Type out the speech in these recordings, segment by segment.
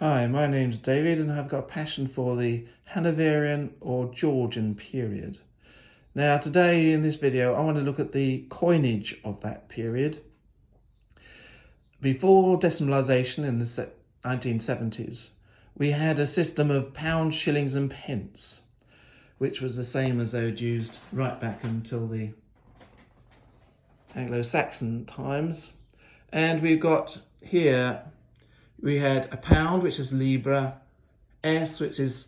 Hi, my name's David and I've got a passion for the Hanoverian or Georgian period. Now today in this video I want to look at the coinage of that period. Before decimalisation in the 1970s, we had a system of pounds, shillings and pence, which was the same as they were used right back until the Anglo-Saxon times. And we've got here, we had a pound, which is libra, S, which is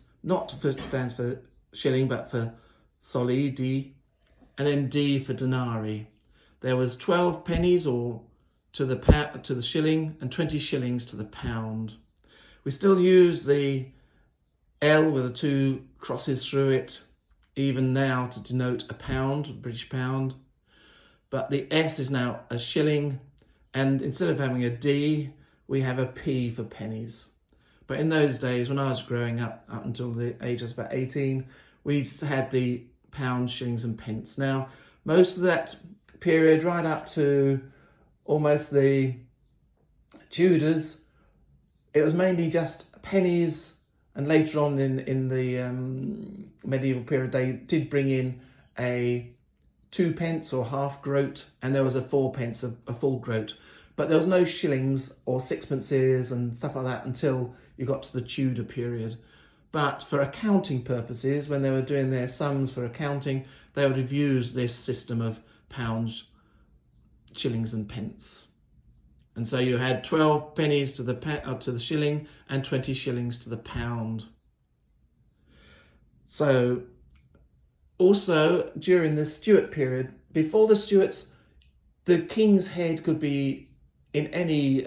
stands for shilling, but for soldi, D, and then D for denarii. There was 12 pennies or to the shilling and 20 shillings to the pound. We still use the L with the two crosses through it, even now, to denote a pound, a British pound. But the S is now a shilling, and instead of having a D, we have a P for pennies. But in those days, when I was growing up until the age I was about 18, we had the pounds, shillings and pence. Now, most of that period, right up to almost the Tudors, it was mainly just pennies, and later on in the medieval period, they did bring in a 2 pence or half groat, and there was a 4 pence, a full groat. But there was no shillings or sixpences and stuff like that until you got to the Tudor period. But for accounting purposes, when they were doing their sums for accounting, they would have used this system of pounds, shillings and pence. And so you had 12 pennies to the shilling and 20 shillings to the pound. So also during the Stuart period, before the Stuarts, the king's head could be in any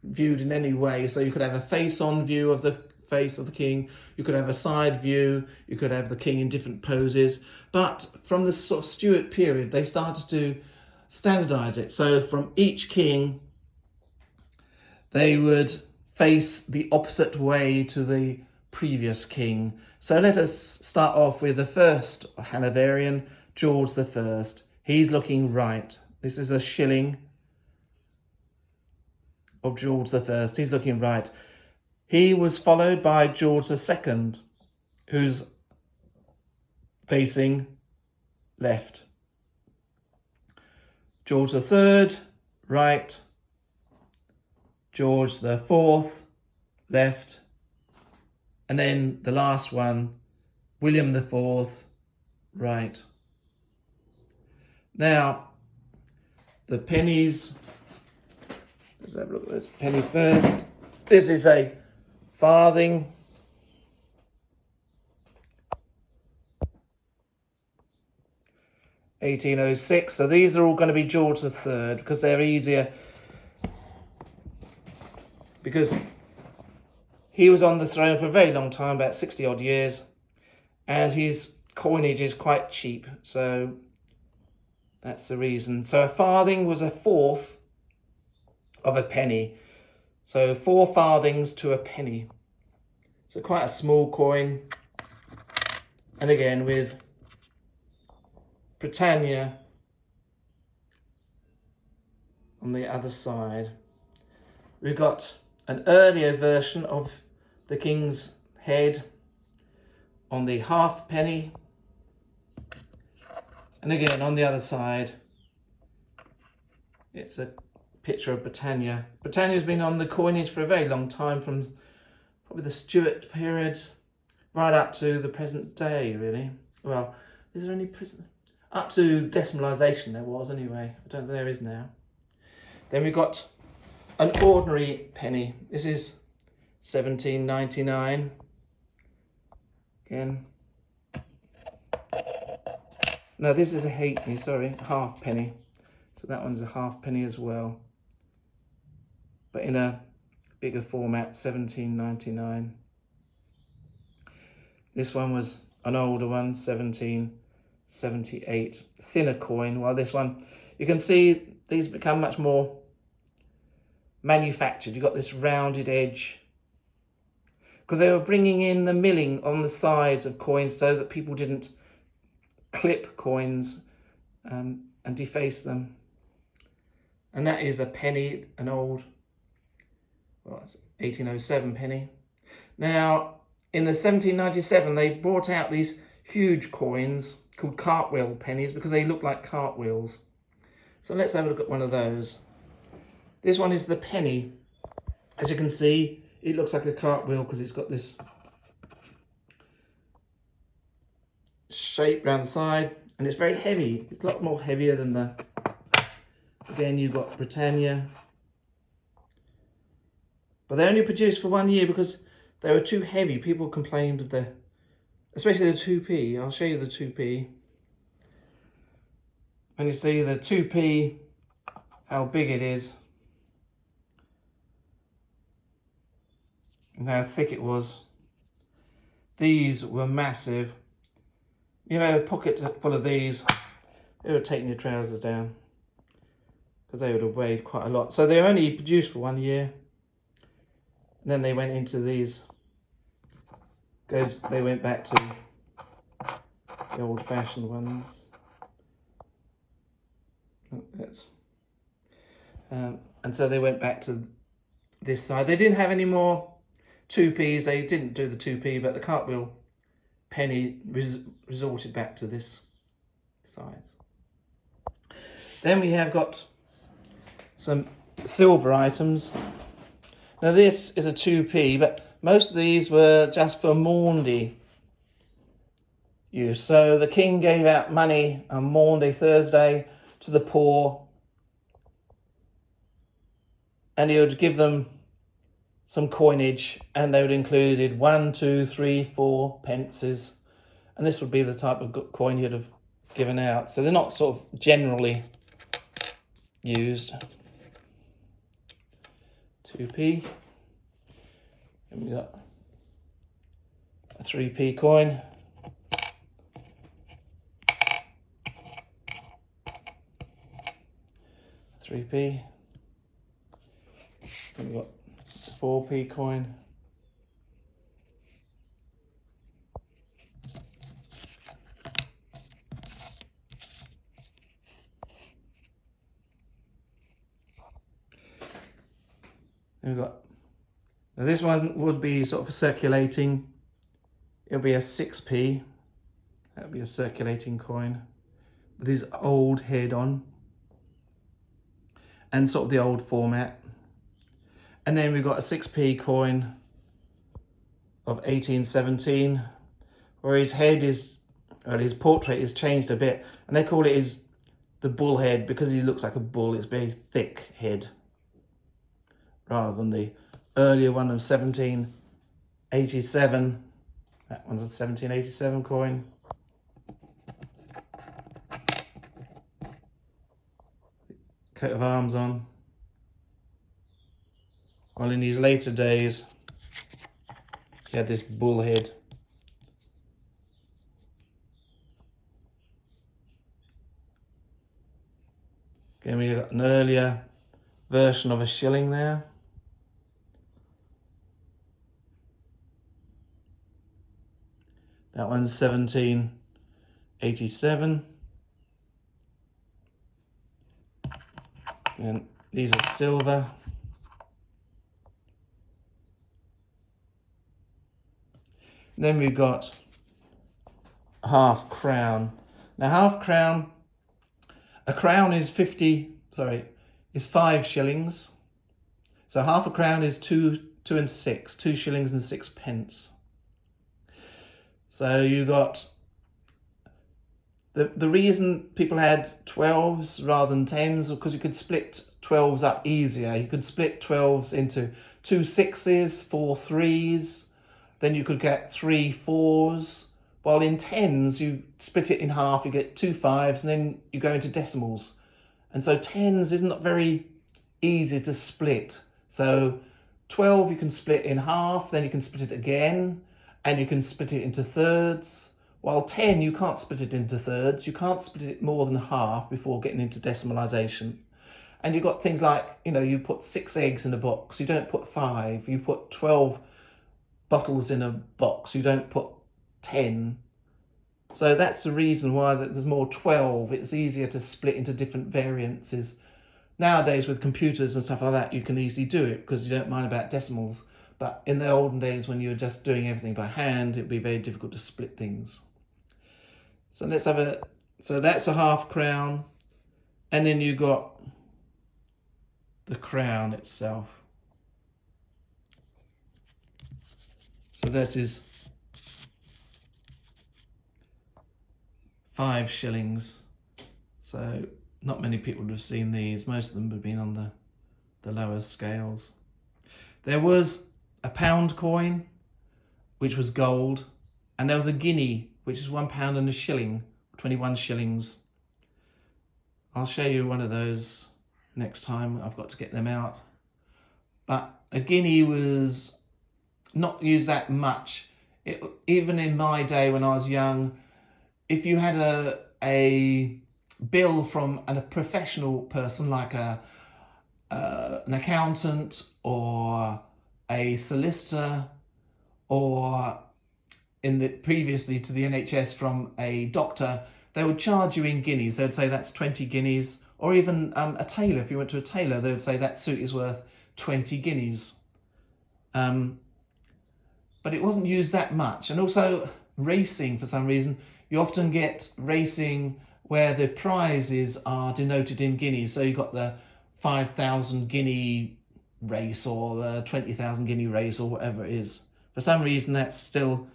viewed in any way. So you could have a face-on view of the face of the king, you could have a side view, you could have the king in different poses. But from the sort of Stuart period, they started to standardize it. So from each king, they would face the opposite way to the previous king. So let us start off with the first Hanoverian, George I. He's looking right. This is a shilling of George I. He's looking right. He was followed by George II, who's facing left. George III, right. George IV, left. And then the last one, William IV, right. Now, the pennies, let's have a look at this penny first. This is a farthing. (1806). So these are all going to be George III because they're easier, because he was on the throne for a very long time, about 60 odd years, and his coinage is quite cheap. So that's the reason. So a farthing was a fourth of a penny. So 4 farthings to a penny. So quite a small coin. And again with Britannia on the other side. We've got an earlier version of the king's head on the halfpenny. And again, on the other side, it's a picture of Britannia. Britannia's been on the coinage for a very long time, from probably the Stuart period right up to the present day, really. Well, is there any up to decimalisation there was anyway. I don't think there is now. Then we've got an ordinary penny. This is 1799. Again. No, this is a halfpenny, sorry, halfpenny. So that one's a halfpenny as well, but in a bigger format, 1799. This one was an older one, 1778, thinner coin, while this one, you can see these become much more manufactured. You've got this rounded edge, because they were bringing in the milling on the sides of coins so that people didn't clip coins and deface them. And that is a penny, an old well, it's 1807 penny. Now, in the 1797, they brought out these huge coins called cartwheel pennies because they look like cartwheels. So let's have a look at one of those. This one is the penny. As you can see, it looks like a cartwheel because it's got this shape around the side, and it's very heavy. It's a lot more heavier than the, again, you've got Britannia. But they only produced for 1 year because they were too heavy. People complained of the, especially the 2p. I'll show you the 2p. And you see the 2p, how big it is. And how thick it was. These were massive. You know, a pocket full of these, it would have taken your trousers down. Because they would have weighed quite a lot. So they were only produced for 1 year. And then they went into these. They went back to the old-fashioned ones. That's, and so they went back to this side. They didn't have any more 2p's. They didn't do the 2p, but the cartwheel penny resorted back to this size. Then we have got some silver items. Now this is a 2p, but most of these were just for Maundy use. So the king gave out money on Maundy Thursday to the poor, and he would give them some coinage, and they would included 1, 2, 3, 4 pences, and this would be the type of coin he'd have given out. So they're not sort of generally used. 2p, and we got a 3p coin. A 3p. And we got a 4p coin. And we've got, now this one would be sort of circulating. It'll be a 6p. That'll be a circulating coin with his old head on and sort of the old format. And then we've got a 6p coin of 1817 where his head is, or his portrait is changed a bit, and they call it the bull head because he looks like a bull. It's very thick head, rather than the earlier one of 1787. That one's a 1787 coin. Coat of arms on. While in his later days, he had this bull head. Again, we got an earlier version of a shilling there. That one's 1787. And these are silver. And then we've got a half crown. Now half crown, a crown is 5 shillings. So half a crown is 2 and 6, 2 shillings and 6 pence. So you got, the reason people had 12s rather than 10s was because you could split 12s up easier. You could split 12s into 2 6s, 4 3s, then you could get 3 4s. While in 10s, you split it in half, you get 2 5s, and then you go into decimals. And so 10s is not very easy to split. So 12 you can split in half, then you can split it again, and you can split it into thirds. While 10, you can't split it into thirds. You can't split it more than half before getting into decimalisation. And you've got things like, you put 6 eggs in a box. You don't put 5. You put 12 bottles in a box. You don't put 10. So that's the reason why there's more 12. It's easier to split into different variances Nowadays with computers and stuff like that, you can easily do it because you don't mind about decimals. But in the olden days when you were just doing everything by hand, it'd be very difficult to split things. So let's have so that's a half crown. And then you got the crown itself. So that is 5 shillings. So not many people would have seen these. Most of them would have been on the lower scales. There was a pound coin, which was gold, and there was a guinea, which is £1 and a shilling, 21 shillings. I'll show you one of those next time. I've got to get them out. But a guinea was not used that much. Even in my day when I was young, if you had a bill from a professional person like an accountant or a solicitor, or previously to the NHS from a doctor, they would charge you in guineas. They would say that's 20 guineas, or even a tailor. If you went to a tailor, they would say that suit is worth 20 guineas. But it wasn't used that much. And also racing, for some reason, you often get racing where the prizes are denoted in guineas. So you've got the 5,000 guinea race or the 20,000 guinea race or whatever it is. For some reason, that's still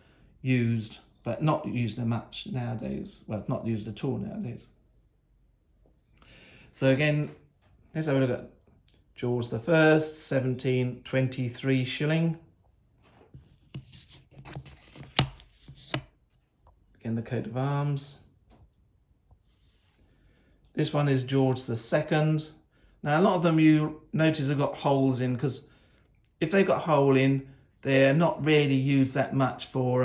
used, but not used much nowadays. Well, it's not used at all nowadays. So again, let's have a look at George the First, 1723 shilling. Again, the coat of arms. This one is George the Second. Now, a lot of them you notice have got holes in, because if they've got a hole in, they're not really used that much for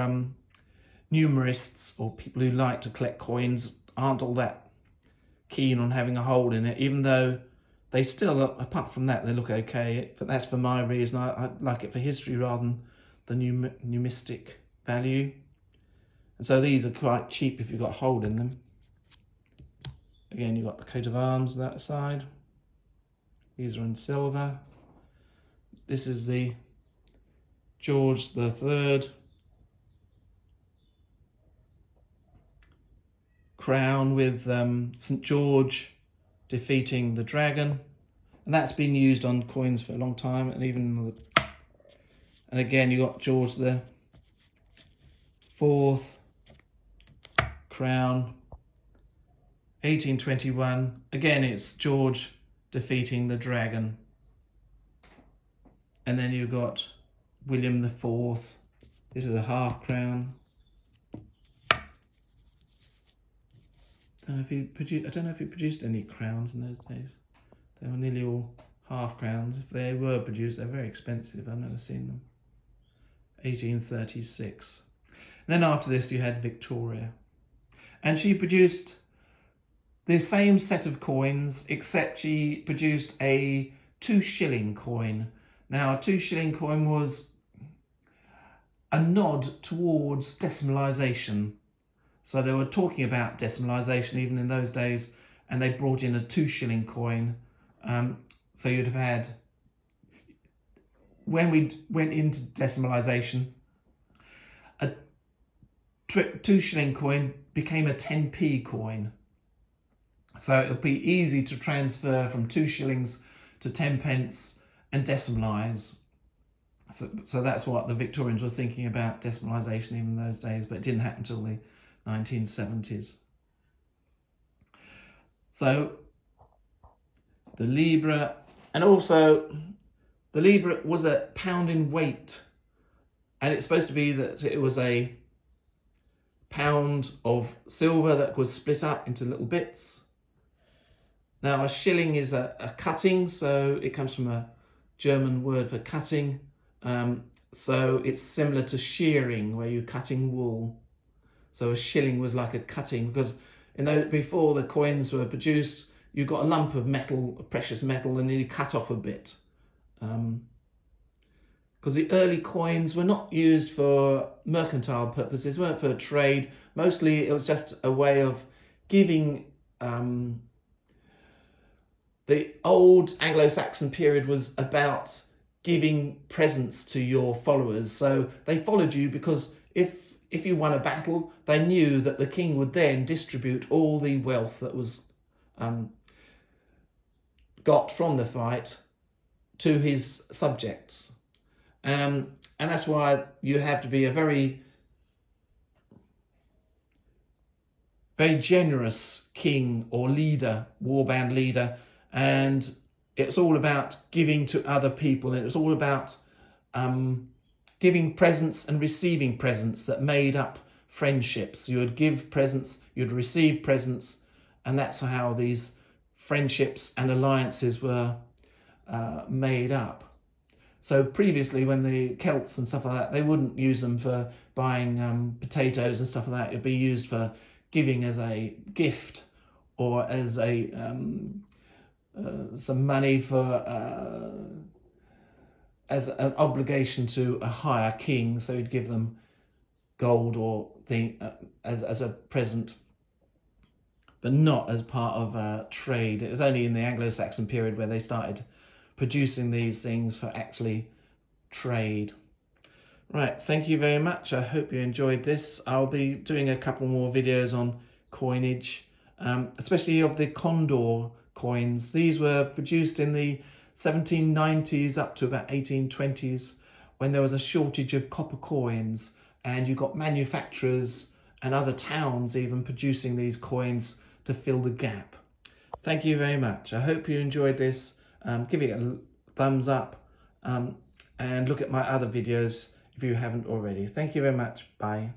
numerists or people who like to collect coins. Aren't all that keen on having a hole in it, even though they still, apart from that, they look okay. But that's for my reason. I like it for history rather than the numistic value. And so these are quite cheap if you've got a hole in them. Again, you've got the coat of arms on that side. These are in silver. This is the George the Third crown with St. George defeating the dragon. And that's been used on coins for a long time. And again, you got George the Fourth crown, 1821. Again, it's George defeating the dragon. And then you've got William the Fourth. This is a half crown. I don't know if he produced any crowns in those days. They were nearly all half crowns. If they were produced, they're very expensive. I've never seen them. 1836. And then after this, you had Victoria. And she produced the same set of coins, except she produced a 2 shilling coin. Now, a 2 shilling coin was a nod towards decimalisation. So they were talking about decimalisation even in those days, and they brought in a 2 shilling coin. So you'd have had, when we went into decimalisation, a 2 shilling coin became a 10p coin. So it would be easy to transfer from 2 shillings to 10 pence and decimalise. So that's what the Victorians were thinking about, decimalisation even in those days, but it didn't happen until the 1970s. So the libra, and also the libra was a pound in weight, and it's supposed to be that it was a pound of silver that was split up into little bits. Now, a shilling is a cutting, so it comes from a German word for cutting. So it's similar to shearing, where you're cutting wool. So a shilling was like a cutting, because before the coins were produced, you got a lump of metal, precious metal, and then you cut off a bit. Because the early coins were not used for mercantile purposes, weren't for trade. Mostly it was just a way of giving the old Anglo-Saxon period was about giving presents to your followers. So they followed you because if you won a battle, they knew that the king would then distribute all the wealth that was got from the fight to his subjects. And that's why you have to be a very, very generous king or leader, warband leader. And it's all about giving to other people. And it was all about giving presents and receiving presents that made up friendships. You would give presents, you'd receive presents, and that's how these friendships and alliances were made up. So previously, when the Celts and stuff like that, they wouldn't use them for buying potatoes and stuff like that. It'd be used for giving as a gift or as a some money for as an obligation to a higher king. So he'd give them gold or as a present, but not as part of trade. It was only in the Anglo-Saxon period where they started producing these things for actually trade. Right, thank you very much. I hope you enjoyed this. I'll be doing a couple more videos on coinage, especially of the Condor coins. These were produced in the 1790s up to about 1820s, when there was a shortage of copper coins, and you got manufacturers and other towns even producing these coins to fill the gap. Thank you very much. I hope you enjoyed this. Give it a thumbs up and look at my other videos if you haven't already. Thank you very much. Bye.